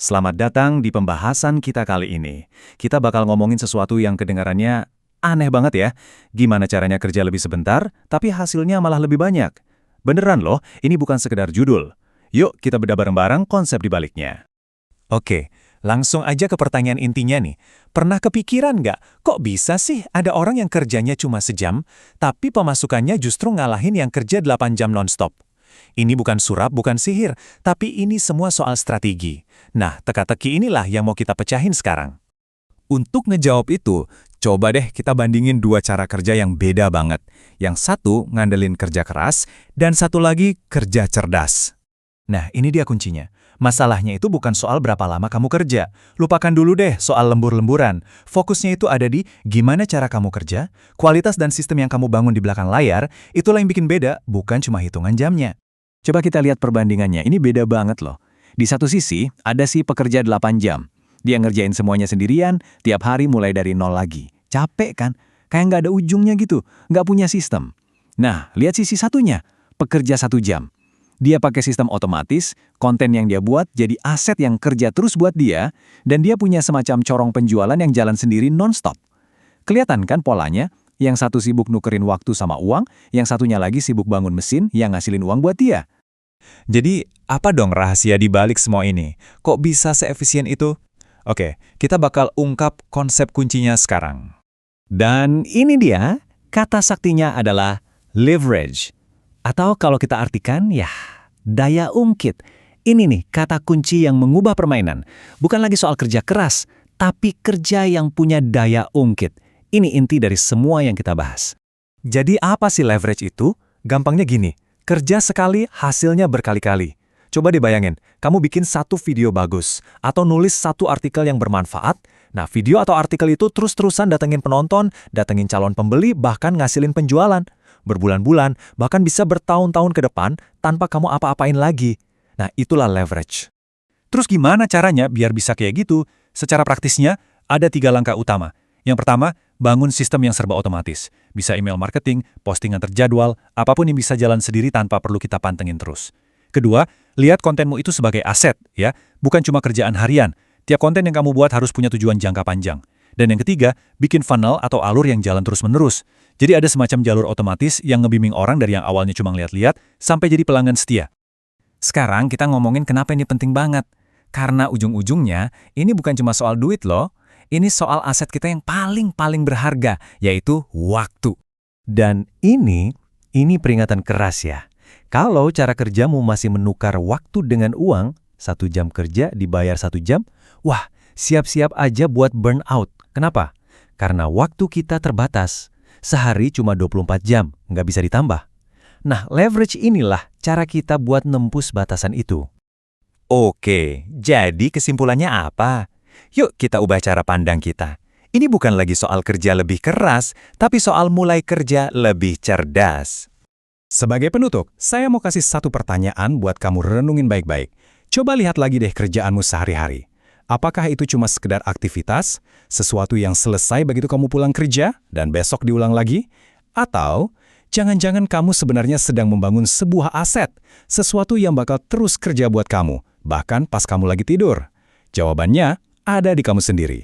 Selamat datang di pembahasan kita kali ini. Kita bakal ngomongin sesuatu yang kedengarannya aneh banget ya. Gimana caranya kerja lebih sebentar, tapi hasilnya malah lebih banyak. Beneran loh, ini bukan sekedar judul. Yuk kita bedah bareng-bareng konsep di baliknya. Oke, langsung aja ke pertanyaan intinya nih. Pernah kepikiran nggak, kok bisa sih ada orang yang kerjanya cuma sejam, tapi pemasukannya justru ngalahin yang kerja 8 jam nonstop? Ini bukan sulap, bukan sihir, tapi ini semua soal strategi. Nah, teka-teki inilah yang mau kita pecahin sekarang. Untuk ngejawab itu, coba deh kita bandingin dua cara kerja yang beda banget. Yang satu ngandelin kerja keras, dan satu lagi kerja cerdas. Nah, ini dia kuncinya. Masalahnya itu bukan soal berapa lama kamu kerja. Lupakan dulu deh soal lembur-lemburan. Fokusnya itu ada di gimana cara kamu kerja, kualitas dan sistem yang kamu bangun di belakang layar, itulah yang bikin beda, bukan cuma hitungan jamnya. Coba kita lihat perbandingannya, ini beda banget loh. Di satu sisi, ada si pekerja 8 jam. Dia ngerjain semuanya sendirian, tiap hari mulai dari nol lagi. Capek kan? Kayak nggak ada ujungnya gitu, nggak punya sistem. Nah, lihat sisi satunya, pekerja 1 jam. Dia pakai sistem otomatis, konten yang dia buat jadi aset yang kerja terus buat dia, dan dia punya semacam corong penjualan yang jalan sendiri non-stop. Kelihatan kan polanya? Yang satu sibuk nukerin waktu sama uang, yang satunya lagi sibuk bangun mesin yang ngasilin uang buat dia. Jadi, apa dong rahasia di balik semua ini? Kok bisa seefisien itu? Oke, kita bakal ungkap konsep kuncinya sekarang. Dan ini dia, kata saktinya adalah leverage. Atau kalau kita artikan, ya, daya ungkit. Ini nih kata kunci yang mengubah permainan. Bukan lagi soal kerja keras, tapi kerja yang punya daya ungkit. Ini inti dari semua yang kita bahas. Jadi apa sih leverage itu? Gampangnya gini, kerja sekali hasilnya berkali-kali. Coba dibayangin, kamu bikin satu video bagus, atau nulis satu artikel yang bermanfaat. Nah, video atau artikel itu terus-terusan datengin penonton, datengin calon pembeli, bahkan ngasilin penjualan. Berbulan-bulan, bahkan bisa bertahun-tahun ke depan tanpa kamu apa-apain lagi. Nah, itulah leverage. Terus gimana caranya biar bisa kayak gitu? Secara praktisnya, ada 3 langkah utama. Yang pertama, bangun sistem yang serba otomatis. Bisa email marketing, postingan terjadwal, apapun yang bisa jalan sendiri tanpa perlu kita pantengin terus. Kedua, lihat kontenmu itu sebagai aset, ya, bukan cuma kerjaan harian. Tiap konten yang kamu buat harus punya tujuan jangka panjang. Dan yang ketiga, bikin funnel atau alur yang jalan terus-menerus. Jadi ada semacam jalur otomatis yang ngebimbing orang dari yang awalnya cuma lihat-lihat sampai jadi pelanggan setia. Sekarang kita ngomongin kenapa ini penting banget. Karena ujung-ujungnya, ini bukan cuma soal duit loh. Ini soal aset kita yang paling berharga, yaitu waktu. Dan ini peringatan keras ya. Kalau cara kerjamu masih menukar waktu dengan uang, 1 jam kerja dibayar 1 jam, wah, siap-siap aja buat burnout. Kenapa? Karena waktu kita terbatas. Sehari cuma 24 jam, nggak bisa ditambah. Nah, leverage inilah cara kita buat nembus batasan itu. Oke, jadi kesimpulannya apa? Yuk kita ubah cara pandang kita. Ini bukan lagi soal kerja lebih keras, tapi soal mulai kerja lebih cerdas. Sebagai penutup, saya mau kasih satu pertanyaan buat kamu renungin baik-baik. Coba lihat lagi deh kerjaanmu sehari-hari. Apakah itu cuma sekedar aktivitas, sesuatu yang selesai begitu kamu pulang kerja, dan besok diulang lagi? Atau, jangan-jangan kamu sebenarnya sedang membangun sebuah aset, sesuatu yang bakal terus kerja buat kamu, bahkan pas kamu lagi tidur? Jawabannya ada di kamu sendiri.